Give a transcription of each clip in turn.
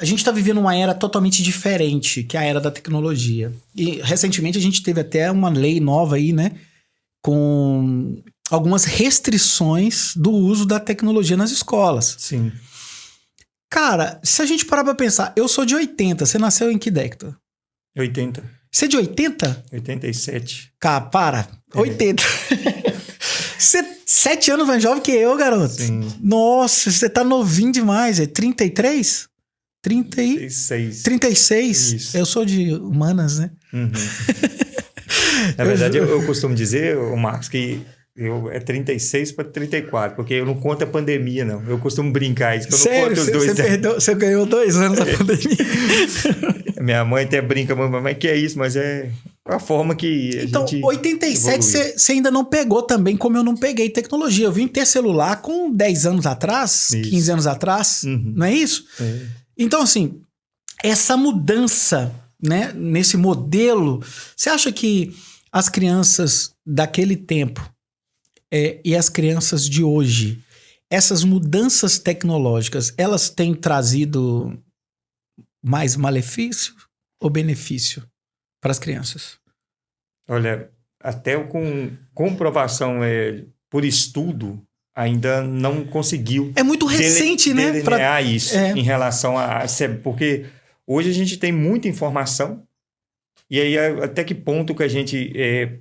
a gente está vivendo uma era totalmente diferente, que é a era da tecnologia. E recentemente a gente teve até uma lei nova aí, né? Com algumas restrições do uso da tecnologia nas escolas. Sim. Cara, se a gente parar pra pensar, eu sou de 80, você nasceu em que década? 80. Você é de 80? 87. Cara, para. 80. Você é 7 anos mais jovem que eu, garoto. Sim. Nossa, você tá novinho demais. É 33? 36. 36? Isso. Eu sou de humanas, né? Uhum. Na verdade, eu costumo dizer, Marcos, que é 36 para 34, porque eu não conto a pandemia, não. Eu costumo brincar isso, que eu não Sério? conto os 2 anos. Você ganhou 2 anos da pandemia. Minha mãe até brinca, mas que é isso? Mas é a forma que a então, gente 87 você ainda não pegou também, como eu não peguei tecnologia. Eu vim ter celular com 10 anos atrás, Isso. 15 anos atrás, não é isso? É. Então, assim, essa mudança, né, nesse modelo, você acha que as crianças daquele tempo e as crianças de hoje, essas mudanças tecnológicas, elas têm trazido mais malefício ou benefício para as crianças? Olha, até com comprovação por estudo, ainda não conseguiu. É muito recente, né? Delinear isso em relação a... Porque hoje a gente tem muita informação, e aí até que ponto que a gente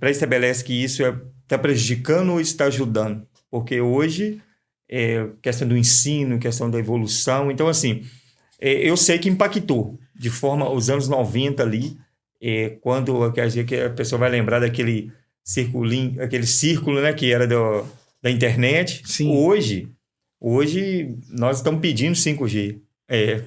pré-estabelece que isso está prejudicando ou está ajudando? Porque hoje, questão do ensino, questão da evolução, então assim, eu sei que impactou de forma, os anos 90 ali, quando a pessoa vai lembrar daquele circulinho, aquele círculo, né, que era da internet. Sim. Hoje nós estamos pedindo 5G.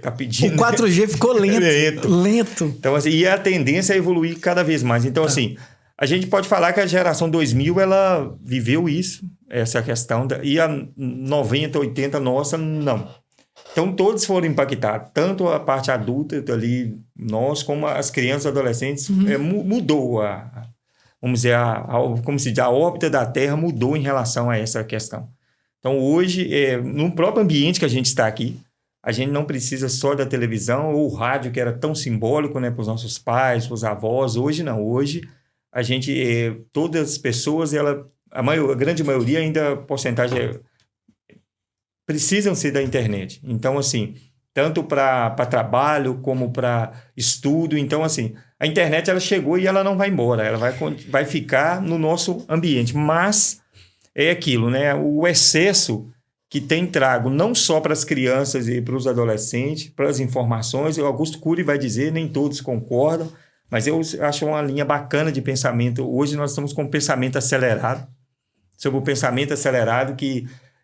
Tá pedindo. O 4G ficou lento. Então, assim, e a tendência é evoluir cada vez mais. Então, assim, a gente pode falar que a geração 2000, ela viveu isso, essa questão, e a 90, 80 nossa, não. Então, todos foram impactados, tanto a parte adulta ali, nós, como as crianças e adolescentes, mudou vamos dizer, como se diz, a órbita da Terra mudou em relação a essa questão. Então, hoje, no próprio ambiente que a gente está aqui, a gente não precisa só da televisão ou o rádio, que era tão simbólico, né, para os nossos pais, para os avós. Hoje, não. Hoje, a gente, todas as pessoas, a grande maioria, ainda a porcentagem precisam ser da internet. Então, assim, tanto para trabalho como para estudo. Então, assim, a internet ela chegou e ela não vai embora. Ela vai ficar no nosso ambiente. Mas é aquilo, né? O excesso que tem trago não só para as crianças e para os adolescentes, para as informações. O Augusto Cury vai dizer, nem todos concordam, mas eu acho uma linha bacana de pensamento. Hoje nós estamos com um pensamento acelerado, sobre o pensamento acelerado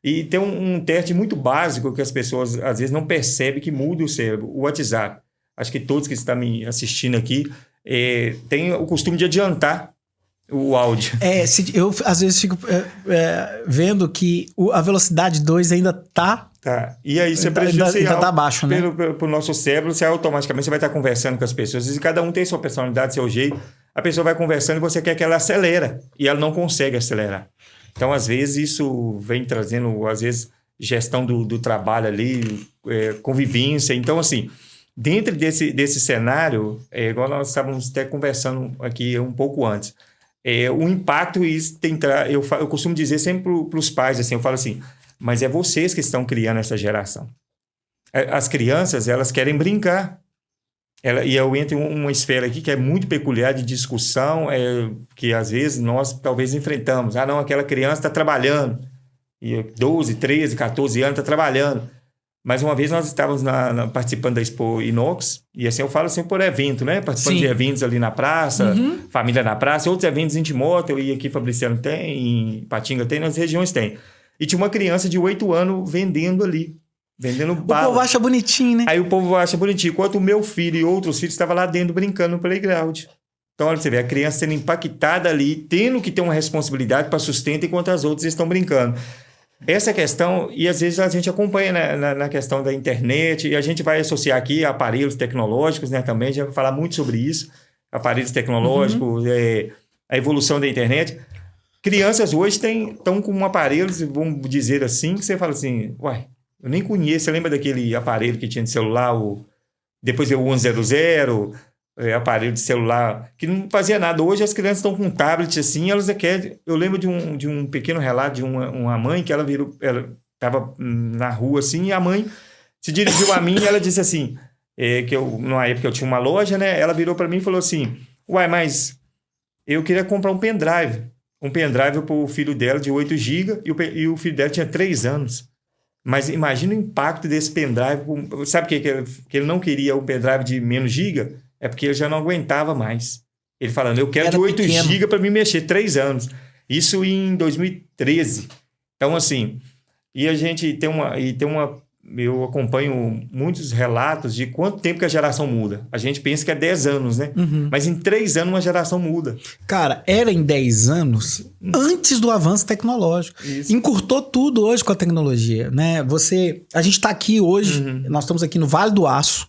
e tem um teste muito básico que as pessoas às vezes não percebem que muda o cérebro, o WhatsApp. Acho que todos que estão me assistindo aqui têm o costume de adiantar o áudio. Eu às vezes fico vendo que a velocidade 2 ainda tá... E aí você prejudicial ainda tá abaixo, né? Pro nosso cérebro, você automaticamente vai estar conversando com as pessoas. E cada um tem sua personalidade, seu jeito. A pessoa vai conversando e você quer que ela acelere. E ela não consegue acelerar. Então, às vezes, isso vem trazendo, às vezes, gestão do trabalho ali, convivência. Então, assim, dentro desse cenário, igual nós estávamos até conversando aqui um pouco antes, o impacto isso tem... Eu costumo dizer sempre para os pais, assim, eu falo assim, mas é vocês que estão criando essa geração. As crianças, elas querem brincar. E eu entro em uma esfera aqui que é muito peculiar de discussão, que às vezes nós talvez enfrentamos. Não, aquela criança está trabalhando. E 12, 13, 14 anos está trabalhando. Mas uma vez nós estávamos participando da Expo Inox, e assim eu falo assim por evento, né? Participando de eventos ali na praça, família na praça, outros eventos em Timóteo, e aqui Fabriciano tem, em Patinga tem, nas regiões tem. E tinha uma criança de 8 anos vendendo ali. Vendendo bala. O povo acha bonitinho, né? Aí o povo acha bonitinho. Enquanto o meu filho e outros filhos estavam lá dentro brincando no playground. Então, olha, você vê a criança sendo impactada ali, tendo que ter uma responsabilidade para sustento, enquanto as outras estão brincando. Essa questão, e às vezes a gente acompanha na questão da internet, e a gente vai associar aqui aparelhos tecnológicos, né, também, a gente vai falar muito sobre isso, aparelhos tecnológicos, a evolução da internet. Crianças hoje estão com aparelhos, vamos dizer assim, que você fala assim, uai, eu nem conheço. Você lembra daquele aparelho que tinha de celular, depois veio o 1100, aparelho de celular, que não fazia nada. Hoje as crianças estão com um tablet assim, elas querem... Eu lembro de um pequeno relato de uma mãe que ela estava na rua assim, e a mãe se dirigiu a mim e ela disse assim, numa época eu tinha uma loja, né? Ela virou para mim e falou assim, uai, mas eu queria comprar um pendrive para o filho dela de 8 GB e o filho dela tinha 3 anos. Mas imagina o impacto desse pendrive. Sabe que ele não queria um pendrive de menos giga? É porque ele já não aguentava mais. Ele falando, eu quero de 8 GB para me mexer, 3 anos. Isso em 2013. Então, assim, e a gente tem uma... Eu acompanho muitos relatos de quanto tempo que a geração muda. A gente pensa que é 10 anos, né? Uhum. Mas em 3 anos uma geração muda. Cara, era em 10 anos antes do avanço tecnológico. Isso. Encurtou tudo hoje com a tecnologia, né? A gente tá aqui hoje, nós estamos aqui no Vale do Aço,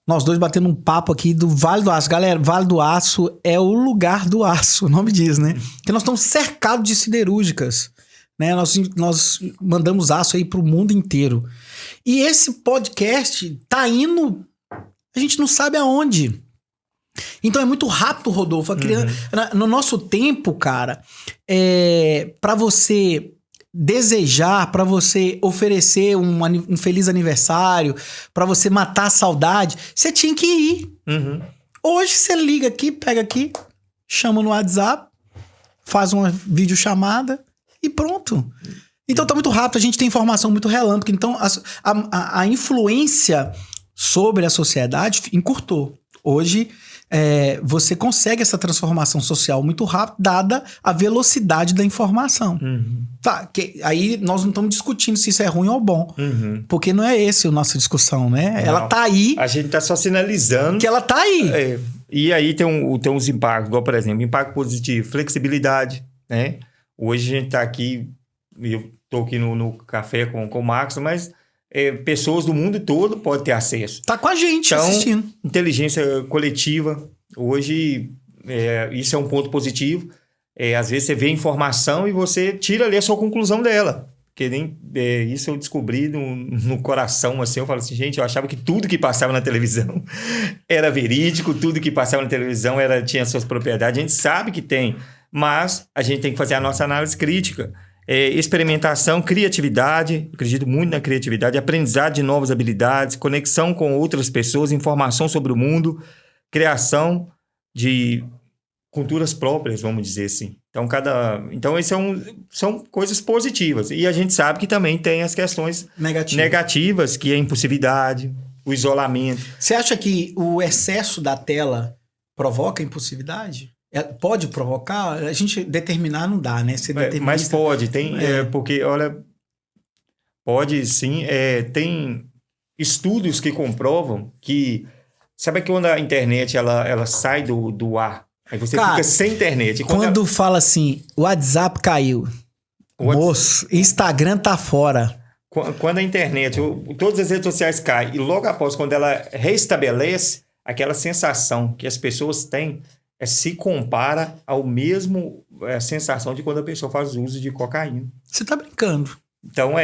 nós dois batendo um papo aqui do Vale do Aço. Galera, Vale do Aço é o lugar do aço, o nome diz, né? Porque nós estamos cercados de siderúrgicas, né? Nós mandamos aço aí pro mundo inteiro. E esse podcast tá indo, a gente não sabe aonde. Então é muito rápido, Rodolfo. No nosso tempo, cara, para você desejar, para você oferecer um feliz aniversário, para você matar a saudade, você tinha que ir. Hoje você liga aqui, pega aqui, chama no WhatsApp, faz uma videochamada e pronto. Então tá muito rápido, a gente tem informação muito relâmpago. Então a influência sobre a sociedade encurtou. Hoje você consegue essa transformação social muito rápido, dada a velocidade da informação. Tá, aí nós não estamos discutindo se isso é ruim ou bom. Porque não é essa a nossa discussão, né? Não. Ela tá aí. A gente tá só sinalizando que ela tá aí. E aí tem uns impactos, igual, por exemplo, impacto positivo, flexibilidade, né? Hoje a gente tá aqui, eu tô aqui no café com o Marcos, mas pessoas do mundo todo podem ter acesso. Tá com a gente assistindo. Inteligência coletiva. Hoje, isso é um ponto positivo. Às vezes você vê informação e você tira ali a sua conclusão dela. Porque isso eu descobri no coração, assim. Eu falo assim, gente, eu achava que tudo que passava na televisão era verídico, tudo que passava na televisão tinha suas propriedades. A gente sabe que tem, mas a gente tem que fazer a nossa análise crítica. Experimentação, criatividade, acredito muito na criatividade, aprendizado de novas habilidades, conexão com outras pessoas, informação sobre o mundo, criação de culturas próprias, vamos dizer assim. Então esses são coisas positivas. E a gente sabe que também tem as questões negativas, que é a impulsividade, o isolamento. Você acha que o excesso da tela provoca impulsividade? Pode provocar? A gente determinar não dá, né? Mas pode, porque, olha, pode sim. Tem estudos que comprovam que... Sabe que quando a internet ela sai do ar, aí você fica sem internet. Quando fala assim, o WhatsApp caiu, moço, Instagram tá fora. Quando a internet, todas as redes sociais caem, e logo após, quando ela reestabelece, aquela sensação que as pessoas têm se compara ao mesmo sensação de quando a pessoa faz uso de cocaína. Você tá brincando. Então,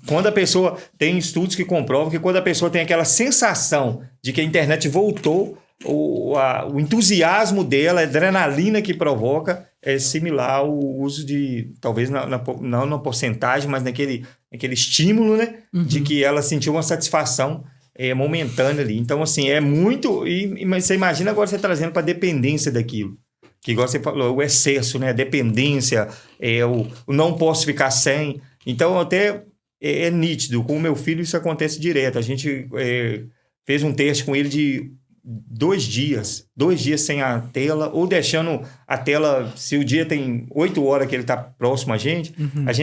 quando a pessoa... Tem estudos que comprovam que quando a pessoa tem aquela sensação de que a internet voltou, o entusiasmo dela, a adrenalina que provoca é similar ao uso de... Talvez não na porcentagem, mas naquele estímulo, né? De que ela sentiu uma satisfação momentânea ali. Então, assim, é muito... Mas você imagina agora você trazendo para a dependência daquilo. Que, igual você falou, o excesso, né? A dependência, o não posso ficar sem. Então, até é nítido. Com o meu filho, isso acontece direto. A gente fez um teste com ele de 2 dias. 2 dias sem a tela, ou deixando a tela... Se o dia tem 8 horas que ele está próximo a gente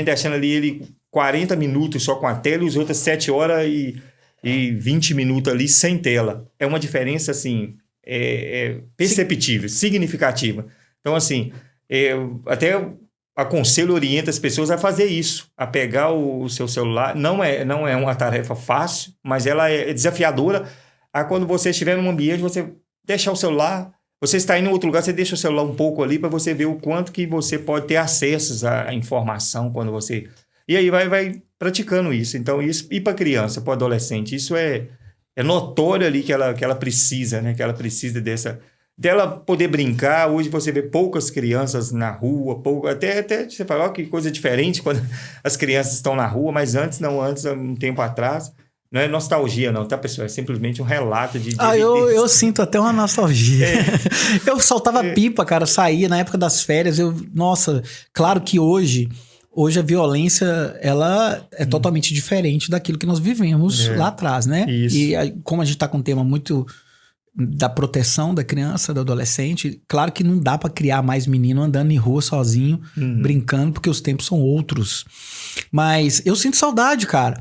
deixando ali ele 40 minutos só com a tela e os outros 7 horas e 20 minutos ali sem tela. É uma diferença, assim, perceptível, significativa. Então, assim, até aconselho, orienta as pessoas a fazer isso, a pegar o seu celular. Não é uma tarefa fácil, mas ela é desafiadora. Quando você estiver num ambiente, você deixar o celular, você está indo em outro lugar, você deixa o celular um pouco ali para você ver o quanto que você pode ter acesso à informação quando você... E aí vai praticando isso. Então, isso, e para criança, para adolescente, isso é É notório ali que ela precisa, né? Que ela precisa dela poder brincar. Hoje você vê poucas crianças na rua, até você fala, ó, que coisa diferente quando as crianças estão na rua, mas antes, um tempo atrás. Não é nostalgia, não, tá, pessoal? É simplesmente um relato de eu sinto até uma nostalgia. Eu soltava pipa, cara, saía na época das férias. Nossa, claro que hoje a violência, ela é totalmente diferente daquilo que nós vivemos lá atrás, né? Isso. E como a gente tá com um tema muito da proteção da criança, do adolescente, claro que não dá pra criar mais menino andando em rua sozinho, brincando, porque os tempos são outros. Mas eu sinto saudade, cara.